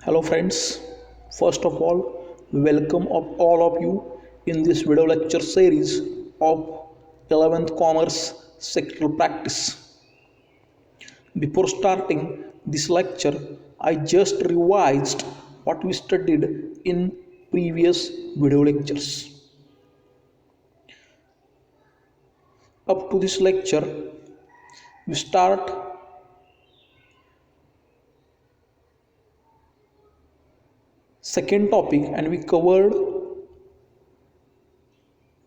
Hello friends, first of all, welcome of all of you in this video lecture series of 11th Commerce Sectoral Practice. Before starting this lecture, I just revised what we studied in previous video lectures. Up to this lecture, we start second topic and we covered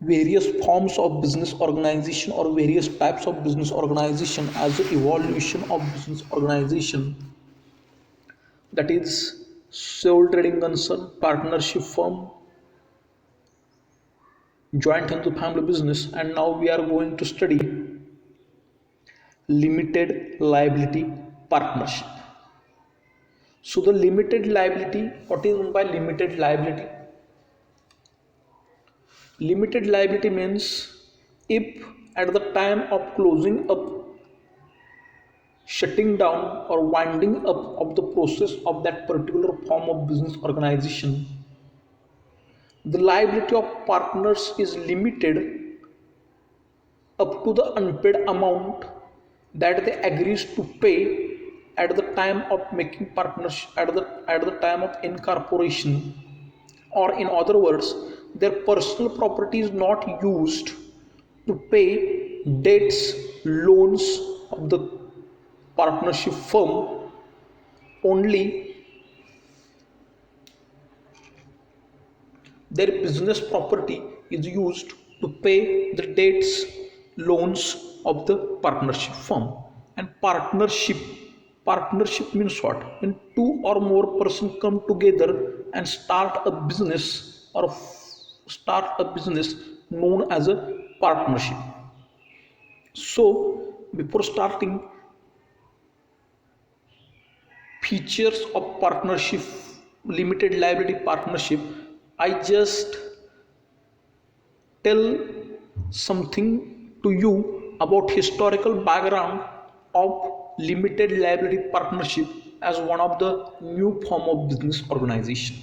various forms of business organization or various types of business organization as the evolution of business organization, that is sole trading concern, partnership firm, joint into family business, and now we are going to study limited liability partnership. So the limited liability, what is meant by limited liability? Limited liability means if at the time of closing up, shutting down or winding up of the process of that particular form of business organization, the liability of partners is limited up to the unpaid amount that they agrees to pay at the time of making partnership, at the time of incorporation, or in other words, their personal property is not used to pay debts, loans of the partnership firm. Only their business property is used to pay the debts, loans of the partnership firm. And partnership means what? When two or more persons come together and start a business or start a business known as a partnership. So before starting features of partnership, limited liability partnership, I just tell something to you about historical background of limited liability partnership as one of the new form of business organization.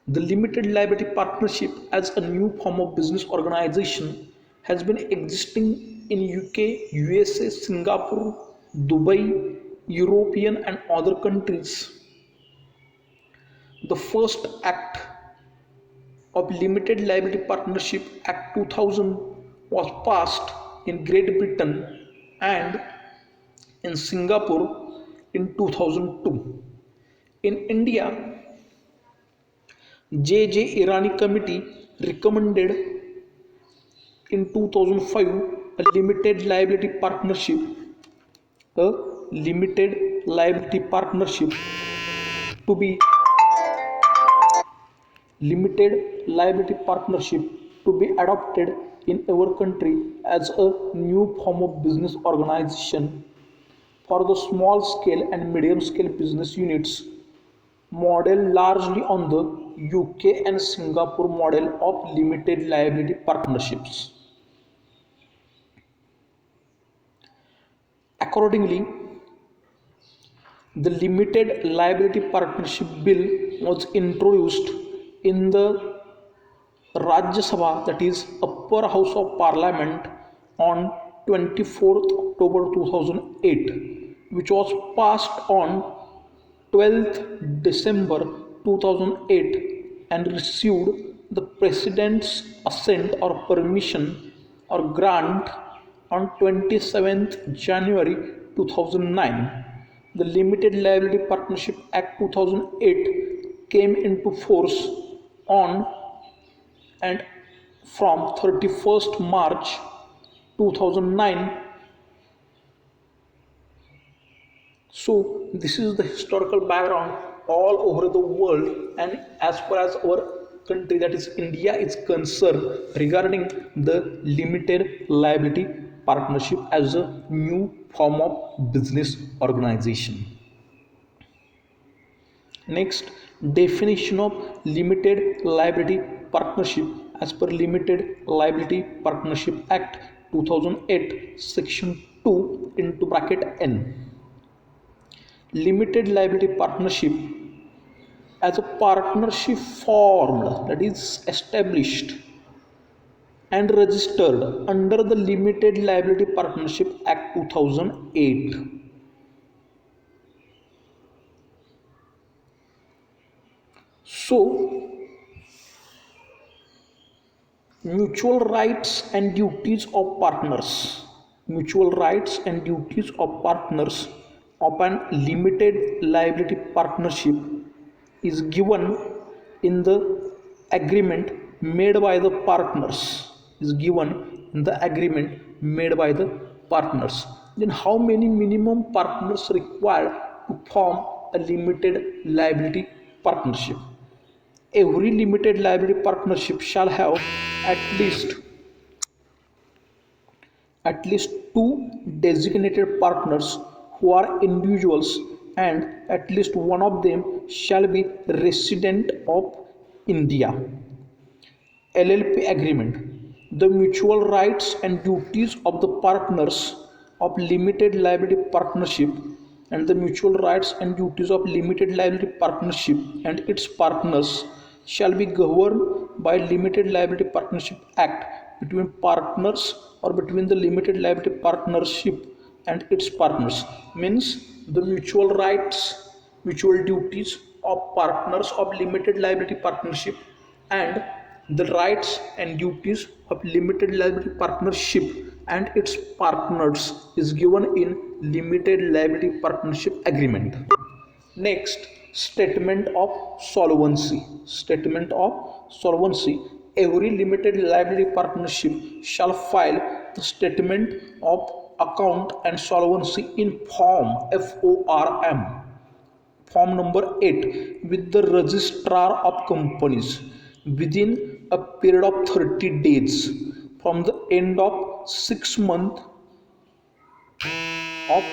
The limited liability partnership as a new form of business organization has been existing in UK, USA, Singapore, Dubai, European and other countries. The first act of Limited Liability Partnership Act 2000 was passed in Great Britain and in Singapore in 2002. In India, J. Irani Committee recommended in 2005 a limited liability partnership to be adopted in our country as a new form of business organization for the small scale and medium scale business units, model largely on the UK and Singapore model of limited liability partnerships. Accordingly, the Limited Liability Partnership Bill was introduced in the Rajya Sabha, that is Upper House of Parliament, on 24th October 2008, which was passed on 12th December 2008 and received the President's assent or permission or grant on 27th January 2009. The Limited Liability Partnership Act 2008 came into force on and from 31st March 2009. So this is the historical background all over the world, and as far as our country, that is India, is concerned regarding the limited liability partnership as a new form of business organization. Next, definition of limited liability partnership as per Limited Liability Partnership Act 2008 section 2 into bracket N. Limited liability partnership as a partnership formed, that is established and registered under the Limited Liability Partnership Act 2008. So, mutual rights and duties of partners. Mutual rights and duties of partners of an limited liability partnership is given in the agreement made by the partners. Is given in the agreement made by the partners. Then how many minimum partners required to form a limited liability partnership? Every limited liability partnership shall have at least at least two designated partners who are individuals, and at least one of them shall be resident of India. LLP agreement. The mutual rights and duties of the partners of limited liability partnership and the mutual rights and duties of limited liability partnership and its partners shall be governed by Limited Liability Partnership Act between partners or between the limited liability partnership and its partners. Means the mutual rights, mutual duties of partners of limited liability partnership and the rights and duties of limited liability partnership and its partners is given in limited liability partnership agreement. Next, statement of solvency. Statement of solvency. Every limited liability partnership shall file the statement of account and solvency in form number 8 with the registrar of companies within a period of 30 days from the end of 6 months of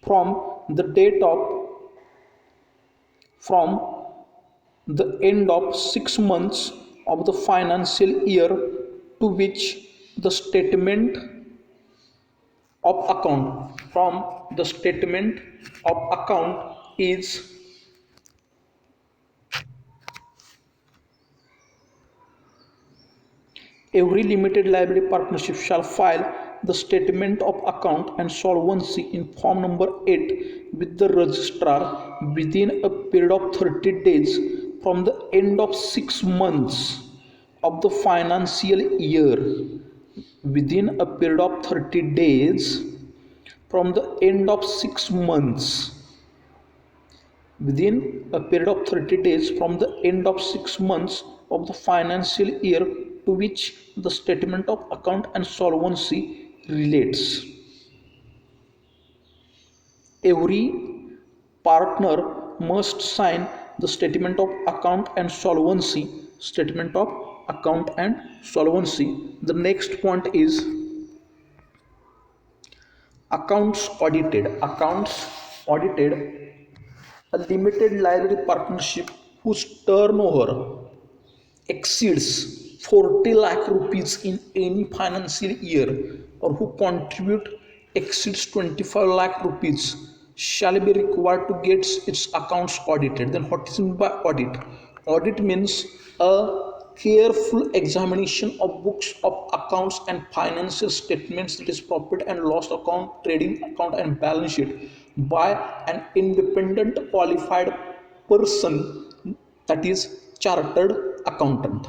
from the date of from the end of 6 months of the financial year to which the statement of account from the statement of account is every limited liability partnership shall file the statement of account and solvency in form number 8 with the registrar within a period of 30 days from the end of 6 months of the financial year. Within a period of 30 days from the end of 6 months. Within a period of 30 days from the end of 6 months of the financial year to which the statement of account and solvency relates. Every partner must sign the statement of account and solvency. Statement of account and solvency. The next point is accounts audited. Accounts audited. A limited liability partnership whose turnover exceeds 40 lakh rupees in any financial year or who contribute exceeds 25 lakh rupees shall be required to get its accounts audited. Then what is meant by audit? Audit means a careful examination of books of accounts and financial statements, that is profit and loss account, trading account and balance sheet, by an independent qualified person, that is chartered accountant.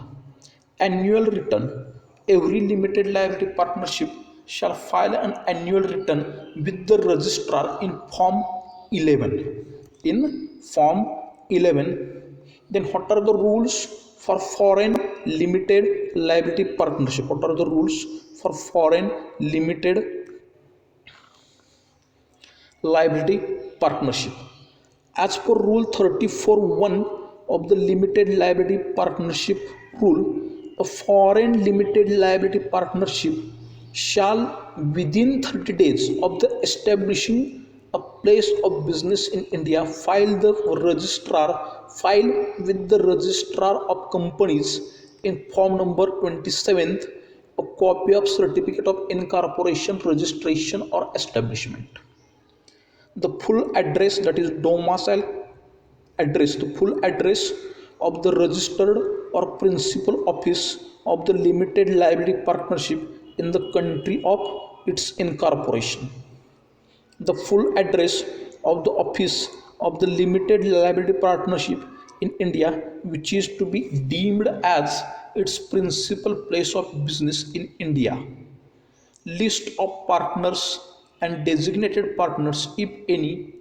Annual return. Every limited liability partnership shall file an annual return with the registrar in form 11. In form 11. Then what are the rules for foreign limited liability partnership? What are the rules for foreign limited liability partnership? As per Rule 34(1) of the Limited Liability Partnership Rule, a foreign limited liability partnership shall, within 30 days of the establishing a place of business in India, file with the registrar of companies in form number 27th a copy of certificate of incorporation, registration or establishment. The full address, that is domicile The full address of the registered or principal office of the limited liability partnership in the country of its incorporation. The full address of the office of the limited liability partnership in India, which is to be deemed as its principal place of business in India. List of partners and designated partners, if any,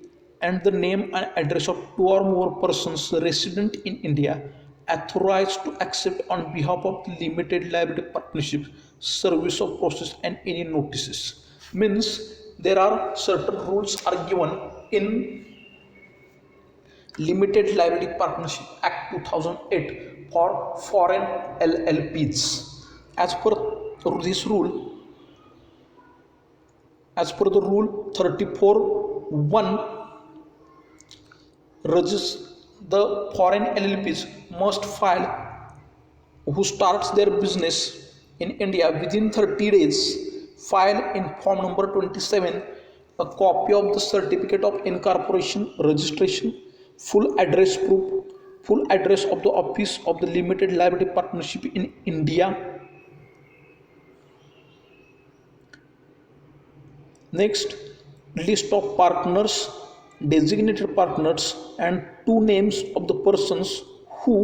and the name and address of two or more persons resident in India authorized to accept on behalf of the limited liability partnership service of process and any notices. Means there are certain rules are given in Limited Liability Partnership Act 2008 for foreign LLPs. As per this rule, as per the rule 34(1), the foreign LLPs must file who starts their business in India within 30 days, file in form number 27 a copy of the certificate of incorporation registration, full address proof, full address of the office of the limited liability partnership in India. Next, list of partners, designated partners, and two names of the persons who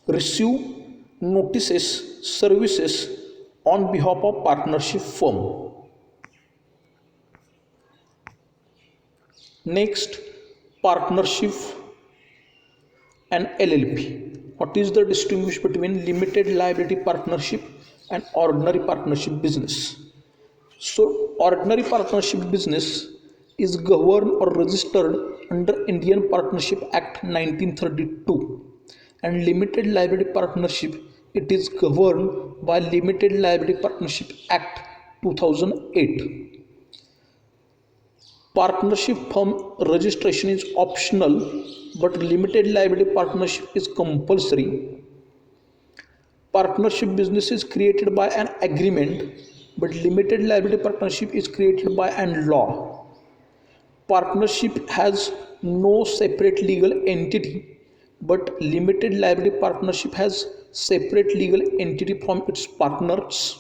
receive notices services on behalf of partnership firm. Next, partnership and LLP. What is the distinction between limited liability partnership and ordinary partnership business? So, ordinary partnership business is governed or registered under Indian Partnership Act 1932, and limited liability partnership it is governed by Limited Liability Partnership Act 2008. Partnership firm registration is optional, but limited liability partnership is compulsory. Partnership business is created by an agreement, but limited liability partnership is created by an law. Partnership has no separate legal entity, but limited liability partnership has separate legal entity from its partners.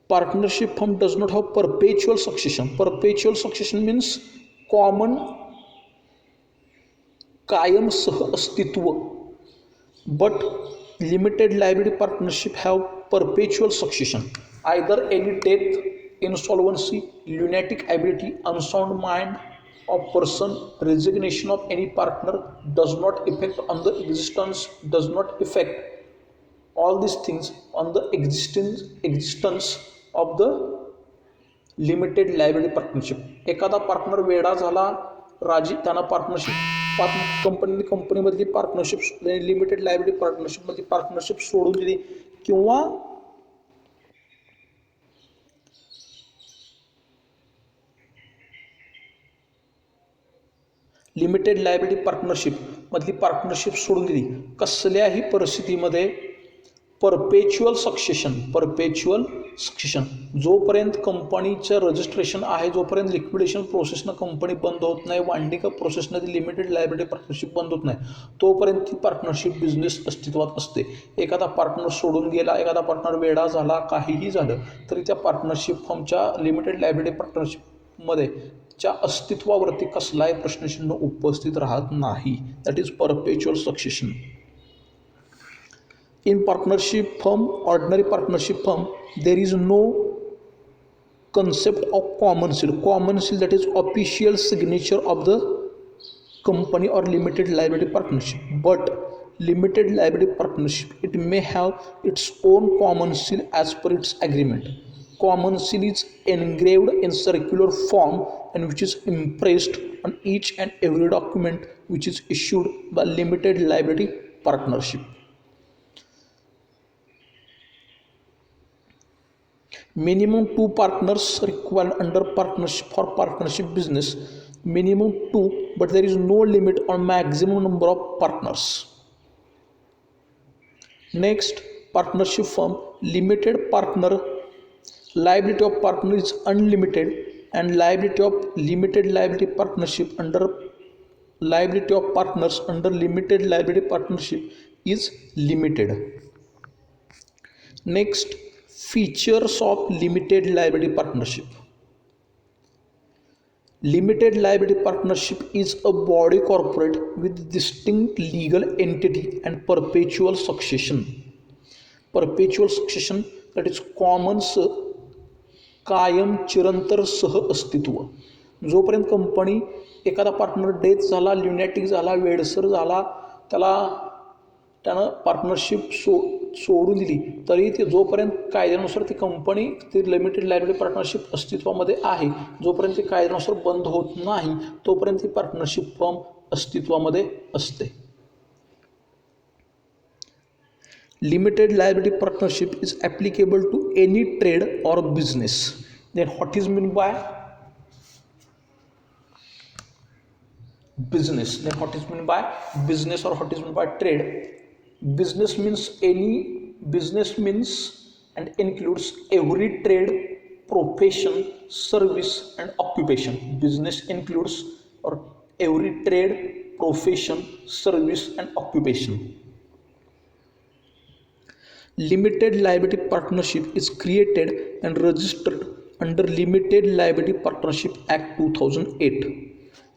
Partnership firm does not have perpetual succession. Perpetual succession means common कायम सह अस्तित्व, but limited liability partnership have perpetual succession. Either any death, insolvency, lunatic ability, unsound mind of person, resignation of any partner does not affect on the existence, does not affect all these things on the existence of the limited liability partnership. एखादा partner वेडा झाला, राजी त्यांना partnership कंपनीमधली partnership limited liability पार्टनरशिपमधली partnership सोडून दिली, किंवा लिमिटेड लायबिलिटी पार्टनरशिप मधली पार्टनरशिप सोडून दिली, कसल्याही परिस्थितीमध्ये परपेच्युअल सक्सेशन जोपर्यंत कंपनीचं रजिस्ट्रेशन आहे, जोपर्यंत लिक्विडेशन प्रोसेसनं कंपनी बंद होत नाही, वाइंडिंग अप प्रोसेसनं ती लिमिटेड लायबिलिटी पार्टनरशिप बंद होत नाही, तोपर्यंत ती पार्टनरशिप बिझनेस अस्तित्वात असते. एखादा पार्टनर सोडून गेला, एखादा पार्टनर वेडा झाला, काहीही झालं तरी त्या पार्टनरशिप फर्मच्या लिमिटेड लायबिलिटी पार्टनरशिपमध्ये च्या अस्तित्वावरती कसलाही प्रश्नचिन्ह उपस्थित राहत नाही. That is परपेच्युअल succession. In partnership firm, ordinary partnership firm, there is no concept of common seal. Common seal, that is official signature of the company or limited liability partnership. But limited liability partnership, it may have its own common seal as per its agreement. Common seal is engraved in circular form and which is impressed on each and every document which is issued by limited liability partnership. Minimum 2 partners required under partnership for partnership business. Minimum 2, but there is no limit on maximum number of partners. Next, partnership firm, limited partner Liability of partner is unlimited, and liability of limited liability partnership under liability of partners under limited liability partnership is limited. Next, features of limited liability partnership. Limited liability partnership is a body corporate with distinct legal entity and perpetual succession. Perpetual succession, that is common कायम चिरंतर सह अस्तित्व. जोपर्यंत company एखादा partner death झाला, ल्युनॅटिक झाला, वेडसर झाला, त्यानं partnership सोडून दिली, तरी ते जोपर्यंत कायद्यानुसार ती कंपनी ती लिमिटेड लायबिलिटी पार्टनरशिप अस्तित्वामध्ये आहे, जोपर्यंत ती कायद्यानुसार बंद होत नाही तोपर्यंत ती पार्टनरशिप फर्म अस्तित्वामध्ये असते. Limited liability partnership is applicable to any trade or business. Then what is meant by business? Then what is meant by business or what is meant by trade? Business means and includes every trade, profession, service and occupation. Business includes or every trade, profession, service and occupation. Limited liability partnership is created and registered under Limited Liability Partnership Act 2008.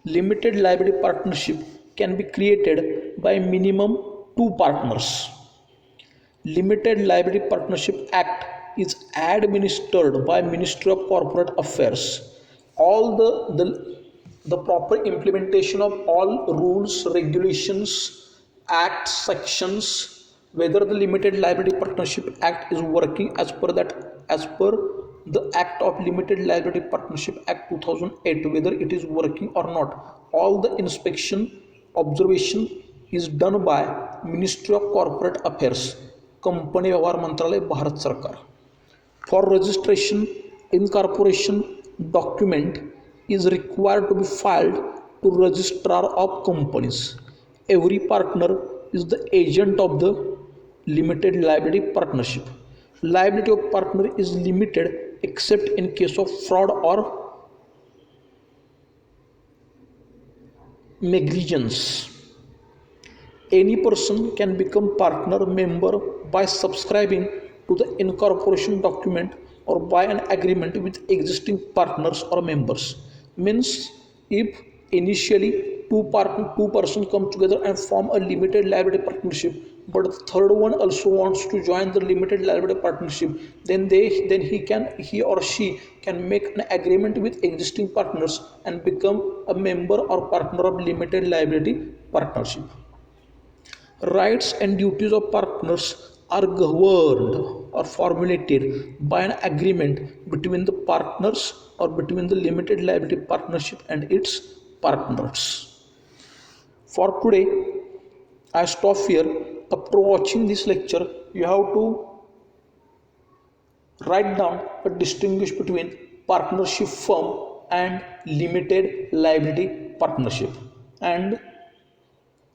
Limited liability partnership can be created by minimum 2 partners. Limited Liability Partnership Act is administered by Ministry of Corporate Affairs. All the proper implementation of all rules, regulations, acts, sections, whether the Limited Liability Partnership Act is working as per the Act of Limited Liability Partnership Act 2008, whether it is working or not, all the inspection observation is done by Ministry of Corporate Affairs, company व्यवहार मंत्रालय, भारत सरकार. For registration, incorporation document is required to be filed to Registrar of Companies. Every partner is the agent of the limited liability partnership. Liability of partner is limited except in case of fraud or negligence. Any person can become partner member by subscribing to the incorporation document or by an agreement with existing partners or members. Means if initially two persons come together and form a limited liability partnership, but the third one also wants to join the limited liability partnership, then he or she can make an agreement with existing partners and become a member or partner of limited liability partnership. Rights and duties of partners are governed or formulated by an agreement between the partners or between the limited liability partnership and its partners. For today, I stop here. After watching this lecture, you have to write down a distinguish between partnership firm and limited liability partnership, and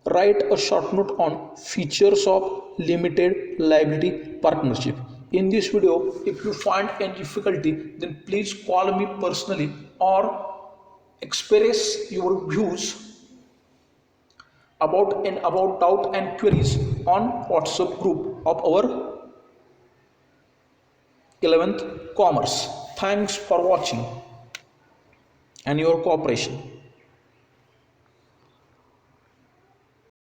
write a short note on features of limited liability partnership. In this video, if you find any difficulty, then please call me personally or express your views about doubt and queries on WhatsApp group of our 11th Commerce. Thanks for watching and your cooperation.